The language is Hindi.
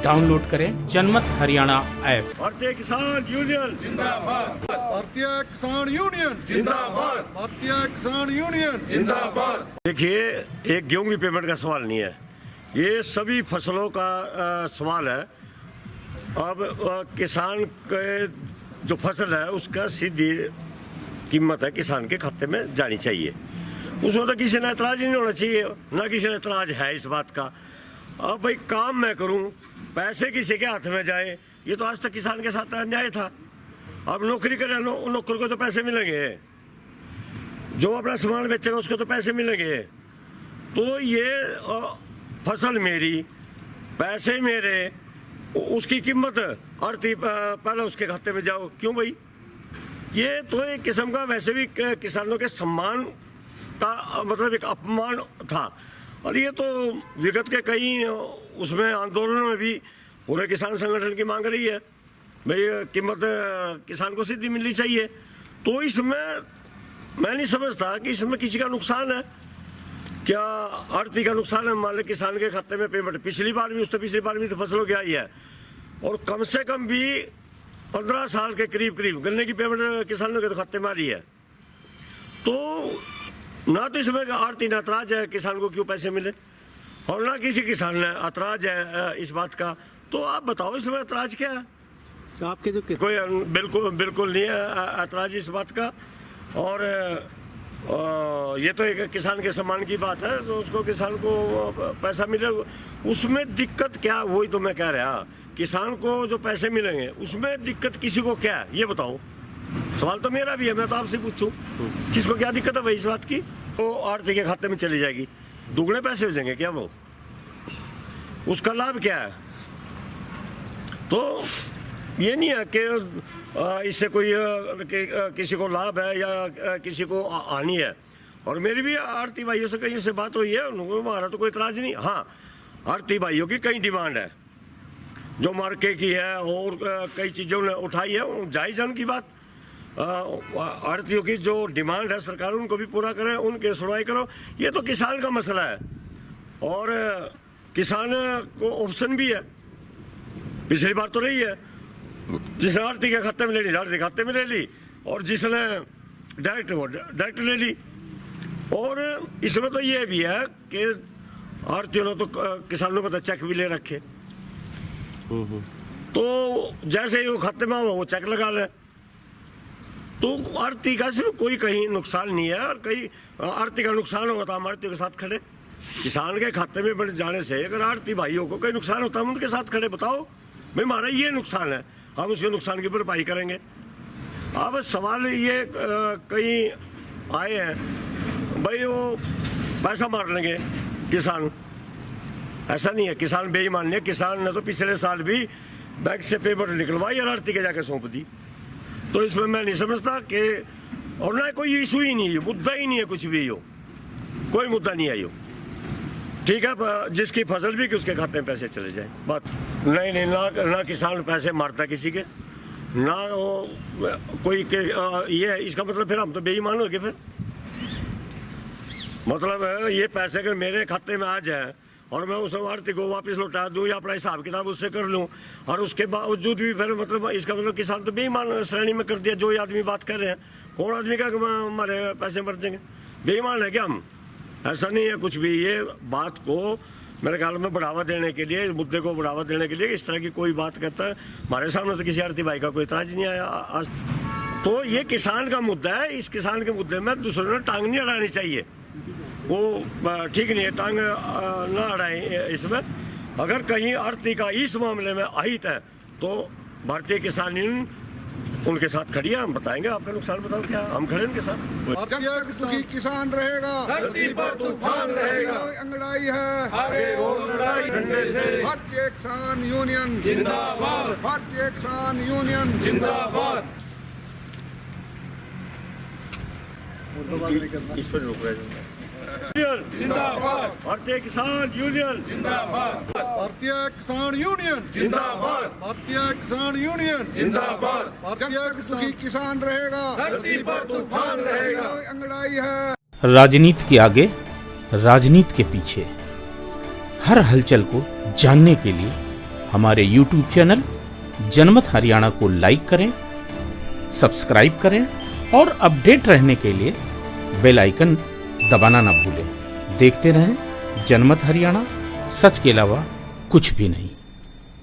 डाउनलोड करें जनमत हरियाणा ऐप। भारतीय किसान यूनियन जिंदाबाद, भारतीय किसान यूनियन जिंदाबाद, भारतीय किसान यूनियन जिंदाबाद। देखिए, एक गेहूं की पेमेंट का सवाल नहीं है, ये सभी फसलों का सवाल है। अब किसान के जो फसल है उसका सीधी कीमत है किसान के खाते में जानी चाहिए। उसमें तो किसी ने एतराज ही नहीं होना चाहिए, ना किसी ने एतराज है इस बात का। अब भाई काम मैं करूं, पैसे किसी के हाथ में जाए, ये तो आज तक किसान के साथ अन्याय था। अब नौकरी करे नौकर को तो पैसे मिलेंगे, जो अपना सामान बेचेगा उसको तो पैसे मिलेंगे। तो ये फसल मेरी, पैसे मेरे, उसकी कीमत आरती पहले उसके खाते में जाओ, क्यों भाई? ये तो एक किस्म का वैसे भी किसानों के सम्मान का मतलब एक अपमान था। और ये तो विगत के कई उसमें आंदोलनों में भी पूरे किसान संगठन की मांग रही है, भाई कीमत किसान को सीधी मिलनी चाहिए। तो इसमें मैं नहीं समझता कि इसमें किसी का नुकसान है। क्या आड़ती का नुकसान है? मान लो किसान के खाते में पेमेंट पिछली बार भी तो फसलों की आई है, और कम से कम भी 15 साल के करीब गन्ने की पेमेंट किसानों के तो खाते में आ रही है। तो ना तो इसमें आड़ती ने ऐतराज है किसान को क्यों पैसे मिले, और ना किसी किसान ने ऐतराज है इस बात का। तो आप बताओ इसमें ऐतराज क्या है? आपके जो कोई बिल्कुल नहीं है ऐतराज इस बात का। और ये तो एक किसान के सम्मान की बात है, तो उसको किसान को पैसा मिले, उसमें दिक्कत क्या? वही तो मैं कह रहा, किसान को जो पैसे मिलेंगे उसमें दिक्कत किसी को क्या है ये बताओ। सवाल तो मेरा भी है, मैं तो आपसे पूछूं, किसको क्या दिक्कत है भाई इस बात की? वो आड़ती के खाते में चली जाएगी, दुगने पैसे हो जाएंगे क्या? वो उसका लाभ क्या है? तो ये नहीं है कि इससे कोई किसी को लाभ है या किसी को हानि है। और मेरी भी आड़ती भाइयों से कहीं से बात हुई है, हमारा तो कोई इतराज नहीं। हाँ, आड़ती भाइयों की कई डिमांड है, जो मार्के की है और कई चीज़ों ने उठाई है, जायज़ है उनकी बात। आड़तियों की जो डिमांड है सरकार उनको भी पूरा करें, उनके सुनवाई करो। ये तो किसान का मसला है, और किसान को ऑप्शन भी है। पिछली बार तो रही है, जिसने आड़ती के खाते में ले ली आड़ती खाते में ले ली, और जिसने डायरेक्ट ले ली। और इसमें तो ये भी है कि आड़तियों ने तो किसानों को तो चेक भी ले रखे, तो जैसे ही वो खाते में वो चेक लगा ले। तो आड़ती का सिर्फ कोई कहीं नुकसान नहीं है, और कहीं आड़ती का नुकसान होगा तो हम आड़ती के साथ खड़े। किसान के खाते में बढ़ जाने से अगर आड़ती भाइयों को कोई नुकसान होता है, हम उनके साथ खड़े। बताओ भाई हमारा ये नुकसान है, हम उसके नुकसान की भरपाई करेंगे। अब सवाल ये कहीं आए हैं भाई वो पैसा मार लेंगे किसान, ऐसा नहीं है। किसान बेईमान नहीं है, किसान ने तो पिछले साल भी बैंक से पेमेंट निकलवाई और आड़ती के जाके सौंप दी। तो इसमें मैं नहीं समझता कि, और ना कोई इशू ही नहीं है, मुद्दा ही नहीं है, कुछ भी हो कोई मुद्दा नहीं है। यो ठीक है, जिसकी फसल भी कि उसके खाते में पैसे चले जाए, बात नहीं। ना किसान पैसे मारता किसी के, ना वो कोई के ये इसका मतलब फिर हम तो बेईमान हो गए। फिर मतलब ये पैसे अगर मेरे खाते में आ जाए और मैं उस आड़ती को वापस लौटा दूं या अपना हिसाब किताब उससे कर लूं, और उसके बावजूद भी फिर मतलब इसका मतलब किसान तो बेईमान श्रेणी में कर दिया। जो ये आदमी बात कर रहे हैं, कौन आदमी का हमारे पैसे मर जाएंगे? बेईमान है क्या हम? ऐसा नहीं है कुछ भी। ये बात को मेरे ख्याल में बढ़ावा देने के लिए, मुद्दे को बढ़ावा देने के लिए इस तरह की कोई बात करता है। हमारे सामने तो किसी आड़ती भाई का कोई इतराज नहीं आया आज। तो ये किसान का मुद्दा है, इस किसान के मुद्दे में दूसरों ने टांग नहीं अड़ानी चाहिए, वो ठीक नहीं है, टांग ना अड़ाएं इसमें। अगर कहीं आड़ती का इस मामले में अहित है तो भारतीय किसान यूनियन उनके साथ खड़ी है। हम बताएंगे, आपका नुकसान बताओ क्या, हम खड़े उनके साथ। भारतीय किसान रहेगा, धरती पर तूफान रहेगा, अंगड़ाई है आगे हो लड़ाई डंडे से। भारतीय किसान यूनियन जिंदाबाद, भारतीय किसान यूनियन जिंदाबाद। जिंदाबाद। इस पर रुक रहे जिंदाबाद, भारतीय किसान यूनियन जिंदाबाद, भारतीय किसान यूनियन जिंदाबाद, भारतीय किसान यूनियन जिंदाबाद। भारतीय किसान रहेगा, धरती पर तूफान रहेगा, अंगड़ाई है। राजनीति के आगे, राजनीति के पीछे, हर हलचल को जानने के लिए हमारे YouTube चैनल जनमत हरियाणा को लाइक करें, सब्सक्राइब करें और अपडेट रहने के लिए बेल आइकन दबाना ना भूलें। देखते रहें जनमत हरियाणा, सच के अलावा कुछ भी नहीं।